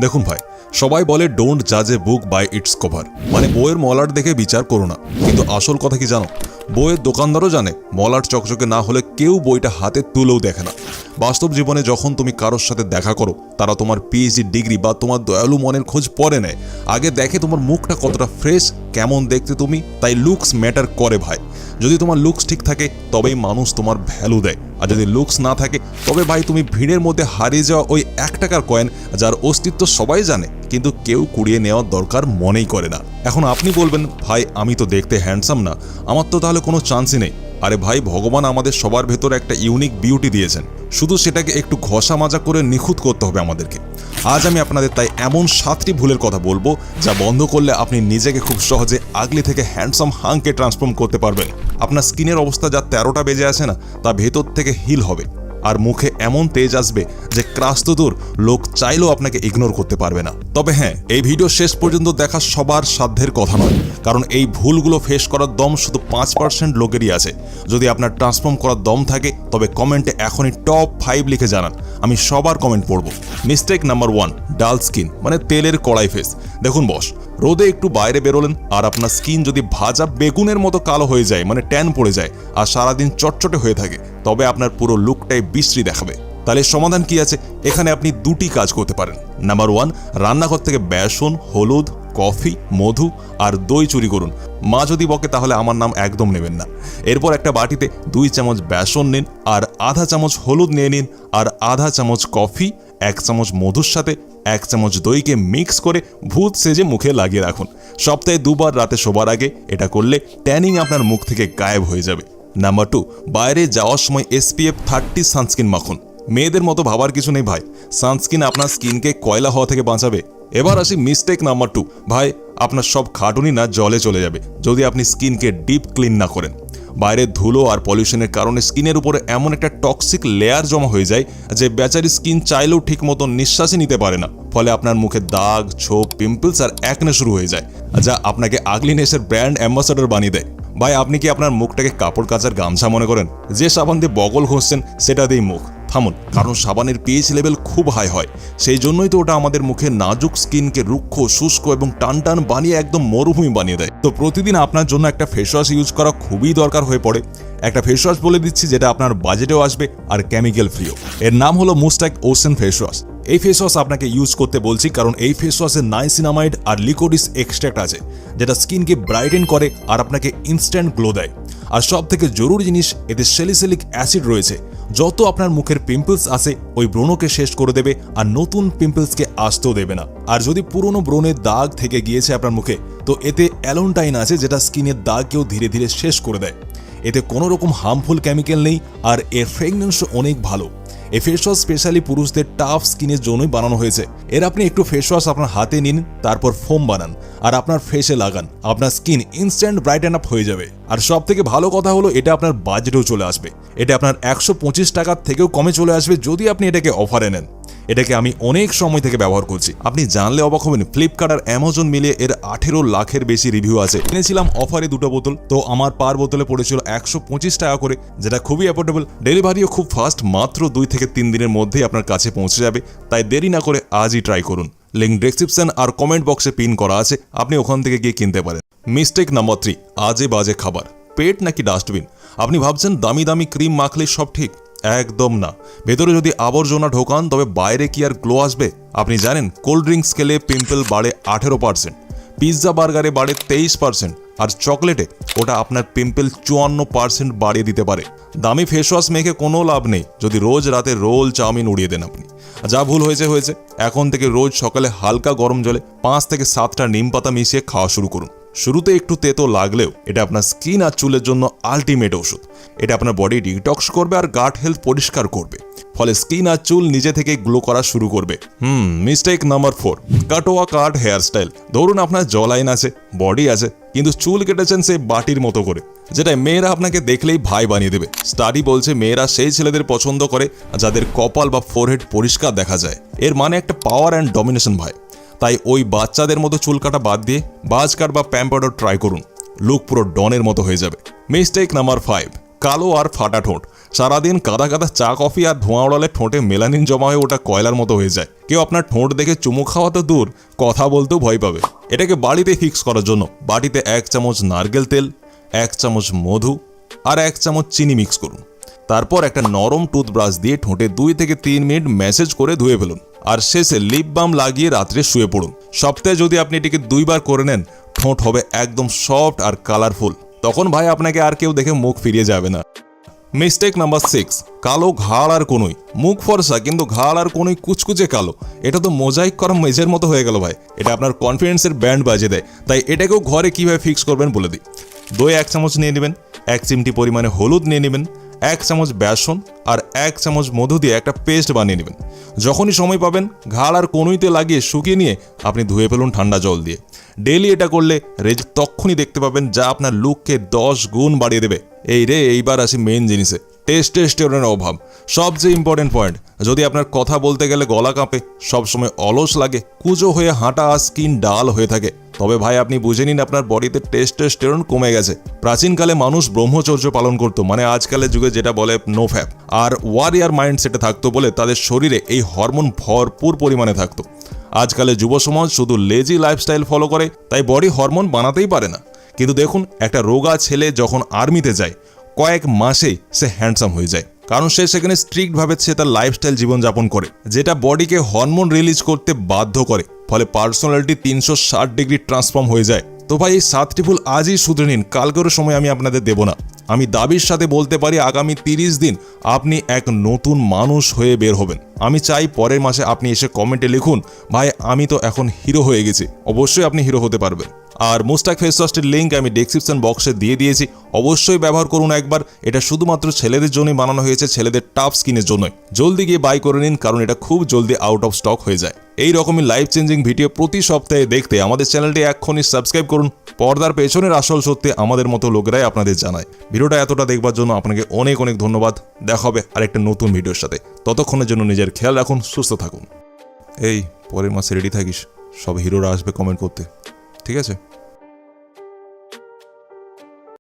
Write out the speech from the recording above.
দেখুন ভাই, সবাই বলে ডোন্ট জাজ এ বুক বাই ইটস কভার, মানে বইয়ের মলাট দেখে বিচার করো না। কিন্তু আসল কথা কি জানো? বইয়ের দোকানদারও জানে মলাট চকচকে না হলে কেউ বইটা হাতে তুলেও দেখে না। বাস্তব জীবনে যখন তুমি কারোর সাথে দেখা করো, তারা তোমার পিএইচডি ডিগ্রি বা তোমার দয়ালু মনের খোঁজ পরে নেয়। আগে দেখে তোমার মুখটা কতটা ফ্রেশ, কেমন দেখতে তুমি। তাই লুকস ম্যাটার করে ভাই। যদি তোমার লুকস ঠিক থাকে তবেই মানুষ তোমার ভ্যালু দেয়, আর যদি লুকস না থাকে তবে ভাই তুমি ভিড়ের মধ্যে হারিয়ে যাওয়া ওই 1 টাকার কয়েন, যার অস্তিত্ব সবাই জানে কিন্তু কেউ কুড়িয়ে নেওয়ার দরকার মনেই করে না। এখন আপনি বলবেন, ভাই আমি তো দেখতে হ্যান্ডসাম না, আমার তো তাহলে কোনো চান্সই নেই। আরে ভাই, ভগবান আমাদের সবার ভেতরে একটা ইউনিক বিউটি দিয়েছেন, শুধু সেটাকে একটু ঘষা মাজা করে নিখুঁত করতে হবে আমাদেরকে। আজ আমি আপনাদের তাই এমন 7টি ভুলের কথা বলবো যা বন্ধ করলে আপনি নিজেকে খুব সহজে আগলি থেকে হ্যান্ডসাম হাংকে ট্রান্সফর্ম করতে পারবেন। আপনার স্কিনের অবস্থা যা 13টা বেজে আছে না, তা ভেতর থেকে হিল হবে, আর মুখে এমন তেজ আসবে যে ক্রাশ তো দূর, লোক চাইলেও আপনাকে ইগনোর করতে পারবে না। তবে হ্যাঁ, এই ভিডিও শেষ পর্যন্ত দেখা সবার সাধ্যের কথা নয়, কারণ এই ভুলগুলো ফেস করার দম শুধু 5% লোকেরই আছে। যদি আপনার ট্রান্সফর্ম করার দম থাকে তবে কমেন্টে এখনই টপ 5 লিখে জানান, আমি সবার কমেন্ট পড়ব। মিস্টেক নাম্বার 1, ডাল স্কিন, মানে তেলের কড়াই ফেস। দেখুন বস, রোদে একটু বাইরে বেরোলেন আর আপনার স্কিন যদি ভাজা বেগুনের মতো কালো হয়ে যায়, মানে ট্যান পড়ে যায়, আর সারাদিন চটচটে হয়ে থাকে, তবে আপনার পুরো লুকটাই বিশ্রী দেখাবে। তাহলে সমাধান কি আছে? এখানে আপনি 2টি কাজ করতে পারেন। নাম্বার 1, রান্নাঘর থেকে বেসন, হলুদ, কফি, মধু আর দই চুরি করুন। মা যদি বকে তাহলে আমার নাম একদম নেবেন না। এরপর একটা বাটিতে 2 চামচ বেসন নিন, আর আধা চামচ হলুদ নিয়ে নিন, আর আধা চামচ কফি, 1 চামচ মধুর সাথে 1 চামচ দইকে মিক্স করে ভূত সেজে মুখে লাগিয়ে রাখুন। সপ্তাহে 2 বার রাতে শোবার আগে এটা করলে ট্যানিং আপনার মুখ থেকে গায়েব হয়ে যাবে। নাম্বার 2, বাইরে যাওয়ার সময় SPF 30 সানস্ক্রিন মাখুন। মেয়েদের মতো ভাবার কিছু নেই ভাই, সানস্ক্রিন আপনার স্কিনকে কয়লা হওয়া থেকে বাঁচাবে। এবার আসি মিস্টেক নাম্বার 2। ভাই, আপনার সব খাটুনি না জলে চলে যাবে যদি আপনি স্কিনকে ডিপ ক্লিন না করেন। বাইরের ধুলো আর পলিউশনের কারণে স্কিনের উপরে এমন একটা টক্সিক লেয়ার জমা হয়ে যায় যে বেচারি স্কিন চাইলেও ঠিক মতো নিঃশ্বাসই নিতে পারে না। ফলে আপনার মুখে দাগ, ছোপ, পিম্পলস আর অ্যাকনে শুরু হয়ে যায়, যা আপনাকে আগলিনেসের ব্র্যান্ড অ্যাম্বাসাডর বানিয়ে দেয়। ভাই, আপনি কি আপনার মুখটাকে কাপড় কাচার গামছা মনে করেন? যে সাবান দিয়ে বগল ঘষছেন সেটা দিয়েই মুখ? থামুন, কারণ সাবানের পিএইচ লেভেল খুব হাই হয়। সেই জন্যই তো ওটা আমাদের মুখে নাজুক স্কিনকে রুক্ষ, শুষ্ক এবং টান টান বানিয়ে একদম মরুভূমি বানিয়ে দেয়। তো প্রতিদিন আপনার জন্য একটা ফেস ওয়াশ ইউজ করা খুবই দরকার হয়ে পড়ে। একটা ফেস ওয়াশ বলে দিচ্ছি যেটা আপনার বাজেটেও আসবে আর কেমিক্যাল ফ্রিও। এর নাম হলো মুস্তাক ওশেন ফেস ওয়াশ। এই ফেস ওয়াশ আপনাকে ইউজ করতে বলছি কারণ এই ফেস ওয়াশে নাইসিনামাইড আর লিকোডিস এক্সট্রাক্ট আছে, যেটা স্কিনকে ব্রাইটেন করে আর আপনাকে ইনস্ট্যান্ট গ্লো দেয়। আর সব থেকে জরুরি জিনিস, এতে স্যালিসিলিক অ্যাসিড রয়েছে, যত আপনার মুখের পিম্পলস আসে ওই ব্রণকে শেষ করে দেবে আর নতুন পিম্পলসকে আসতেও দেবে না। আর যদি পুরনো ব্রণের দাগ থেকে গিয়েছে আপনার মুখে, তো এতে অ্যালোনটাইন আছে, যেটা স্কিনের দাগকেও ধীরে ধীরে শেষ করে দেয়। এতে কোনো রকম হার্মফুল কেমিক্যাল নেই আর এর ফ্রেগনেন্সও অনেক ভালো। এই ফেস ওয়াশ স্পেশালি পুরুষদের টাফ স্কিনের জন্যই বানানো হয়েছে। এর আপনি একটু ফেস ওয়াশ আপনার হাতে নিন, তারপর ফোম বানান আর আপনার ফেসে লাগান, আপনার স্কিন ইনস্ট্যান্ট ব্রাইটেন আপ হয়ে যাবে। আর সব থেকে ভালো কথা হলো এটা আপনার বাজেটেও চলে আসবে। এটা আপনার 125 টাকার থেকেও কমে চলে আসবে যদি আপনি এটাকে অফারে নেন। এটাকে আমি অনেক সময় থেকে ব্যবহার করছি, আপনি জানলে অবাক হবেন। ফ্লিপকার্ট আর অ্যামাজন মিলিয়ে এর 18 লাখের বেশি রিভিউ আছে। কিনেছিলাম অফারে 2টো বোতল, তো আমার পার বোতলে পড়েছিল 125 টাকা করে, যেটা খুবই অ্যাফোর্ডেবল। ডেলিভারিও খুব ফাস্ট, মাত্র 2 থেকে 3 দিনের মধ্যেই আপনার কাছে পৌঁছে যাবে। তাই দেরি না করে আজই ট্রাই করুন। লিঙ্ক ডেসক্রিপশন আর কমেন্ট বক্সে পিন করা আছে, আপনি ওখান থেকে গিয়ে কিনতে পারেন। মিস্টেক নাম্বার 3, আজে বাজে খাবার। পেট নাকি ডাস্টবিন? আপনি ভাবছেন দামি দামি ক্রিম মাখলে সব ঠিক? একদম না। ভেতরে যদি আবর্জনা ঢোকান তবে বাইরে কি আর গ্লো আসবে? আপনি জানেন কোল্ড ড্রিঙ্কস খেলে পিম্পল বাড়ে 18%, পিৎজা বার্গারে বাড়ে 23%, আর চকলেটে ওটা আপনার পিম্পল 54% বাড়িয়ে দিতে পারে। দামি ফেস ওয়াশ মেখে কোনো লাভ নেই যদি রোজ রাতে রোল চাউমিন উড়িয়ে দেন আপনি। যা ভুল হয়েছে হয়েছে, এখন থেকে রোজ সকালে হালকা গরম জলে 5 থেকে 7টা নিম পাতা মিশিয়ে খাওয়া শুরু করুন। শুরুতে একটু তেতো লাগলেও এটা আপনার স্কিন আর চুলের জন্য আলটিমেট ওষুধ। এটা আপনার বডি ডিটক্স করবে আর গাট হেলথ পরিষ্কার করবে, ফলে স্কিন আর চুল নিজে থেকে গ্লো করা শুরু করবে। মিস্টেক নাম্বার 4, কাটোয়া কাট হেয়ারস্টাইল। ধরুন আপনার জ লাইন আছে, বডি আছে, কিন্তু চুল কেটেছেন সে বাটির মতো করে, যেটা মেয়েরা আপনাকে দেখলেই ভাই বানিয়ে দেবে। স্টাডি বলছে মেয়েরা সেই ছেলেদের পছন্দ করে যাদের কপাল বা ফোরহেড পরিষ্কার দেখা যায়। এর মানে একটা পাওয়ার অ্যান্ড ডমিনেশন ভাই। তাই ওই বাচ্চাদের মতো চুল কাটা বাদ দিয়ে বাজ কাট বা প্যাম্পাউডার ট্রাই করুন, লুক পুরো ডনের মতো হয়ে যাবে। মিস্টেক নাম্বার 5, কালো আর ফাটা ঠোঁট। সারাদিন কাদা কাদা চা কফি আর ধোঁয়া ওড়ালে ঠোঁটে মেলানিন জমা হয়ে ওটা কয়লার মতো হয়ে যায়। কেউ আপনার ঠোঁট দেখে চুমু খাওয়া তো দূর, কথা বলতেও ভয় পাবে। এটাকে বাড়িতে ফিক্স করার জন্য বাটিতে 1 চামচ নারকেল তেল, 1 চামচ মধু আর 1 চামচ চিনি মিক্স করুন। তারপর একটা নরম টুথব্রাশ দিয়ে ঠোঁটে 2 থেকে 3 মিনিট ম্যাসেজ করে ধুয়ে ফেলুন। আর শেষে লিপ বাম লাগিয়ে রাত্রে শুয়ে পড়ুন। সপ্তাহে যদি আপনি এটিকে 2 বার করে নেন, ঠোঁট হবে একদম সফট আর কালারফুল। তখন ভাই আপনাকে আর কেউ দেখে মুখ ফিরিয়ে যাবে না। মিস্টেক নাম্বার 6, কালো ঘাড় আর কোনোই। মুখ ফর্সা কিন্তু ঘাড় আর কোনোই কুচকুচে কালো। এটা তো মোজাইক করা মেজের মতো হয়ে গেল ভাই। এটা আপনার কনফিডেন্সের ব্যান্ড বাজিয়ে দেয়। তাই এটাকেও ঘরে কীভাবে ফিক্স করবেন বলে দিই। দই 1 চামচ নিয়ে নেবেন, 1 চিমটি পরিমাণে হলুদ নিয়ে নেবেন, 1 চামচ বেসন আর 1 চামচ মধু দিয়ে একটা পেস্ট বানিয়ে নেবেন। যখনই সময় পাবেন ঘাড় আর কোনোইতে লাগিয়ে শুকিয়ে নিয়ে আপনি ধুয়ে ফেলুন ঠান্ডা জল দিয়ে। ডেইলি এটা করলে রেজাল্ট তখনই দেখতে পাবেন, যা আপনার লুককে 10 গুণ বাড়িয়ে দেবে। এইবার আসি মেইন জিনিসে, টেস্টোস্টেরনের অভাব। সবচেয়ে ইম্পর্টেন্ট পয়েন্ট। যদি আপনার কথা বলতে গেলে গলা কাঁপে, সবসময় অলস লাগে, কুঁজো হয়ে হাঁটা আর স্কিন ডাল হয়ে থাকে, তবে ভাই আপনি বুঝে নিন আপনার বডিতে টেস্টোস্টেরন কমে গেছে। প্রাচীনকালে মানুষ ব্রহ্মচর্য পালন করতো, মানে আজকালের যুগে যেটা বলে নো ফ্যাপ, আর ওয়ারিয়ার মাইন্ডসেটে থাকতো বলে তাদের শরীরে এই হরমোন ভরপুর পরিমাণে থাকতো। আজকালের যুব সমাজ শুধু লেজি লাইফস্টাইল ফলো করে, তাই বডি হরমোন বানাতেই পারে না। কিন্তু দেখুন, একটা রোগা ছেলে যখন আর্মিতে যায়, কয়েক মাসেই সে হ্যান্ডসাম হয়ে যায়, কারণ সে সেখানে স্ট্রিক্টভাবে সে তার লাইফস্টাইল জীবনযাপন করে, যেটা বডিকে হরমোন রিলিজ করতে বাধ্য করে। ফলে পার্সোনালিটি 360 ডিগ্রি ট্রান্সফর্ম হয়ে যায়। তো ভাই এই 7টি ভুল আজই শুধরে নিন, কালকেরও সময় আমি আপনাদের দেব না। আমি দাবির সাথে বলতে পারি আগামী 30 দিন আপনি এক নতুন মানুষ হয়ে বের হবেন। আমি চাই পরের মাসে আপনি এসে কমেন্টে লিখুন, ভাই আমি তো এখন হিরো হয়ে গেছি। অবশ্যই আপনি হিরো হতে পারবেন। আর মুস্তাক ফেস ওয়াশটির লিঙ্ক আমি ডেসক্রিপশন বক্সে দিয়ে দিয়েছি, অবশ্যই ব্যবহার করুন একবার। এটা শুধুমাত্র ছেলেদের জন্যই বানানো হয়েছে, ছেলেদের টাফ স্কিনের জন্যই। জলদি গিয়ে বাই করে নিন, কারণ এটা খুব জলদি আউট অফ স্টক হয়ে যায়। এই রকমই লাইফ চেঞ্জিং ভিডিও প্রতি সপ্তাহে দেখতে আমাদের চ্যানেলটি এক্ষুনি সাবস্ক্রাইব করুন। পর্দার পেছনের আসল সত্যি আমাদের মতো লোকেরাই আপনাদের জানায়। ভিডিওটা এতটা দেখবার জন্য আপনাকে অনেক অনেক ধন্যবাদ। দেখা হবে আরেকটা নতুন ভিডিওর সাথে। ততক্ষণের জন্য নিজের খেয়াল রাখুন, সুস্থ থাকুন। এই পরের মাসে রেডি থাকিস, সব হিরোরা আসবে কমেন্ট করতে, ঠিক আছে?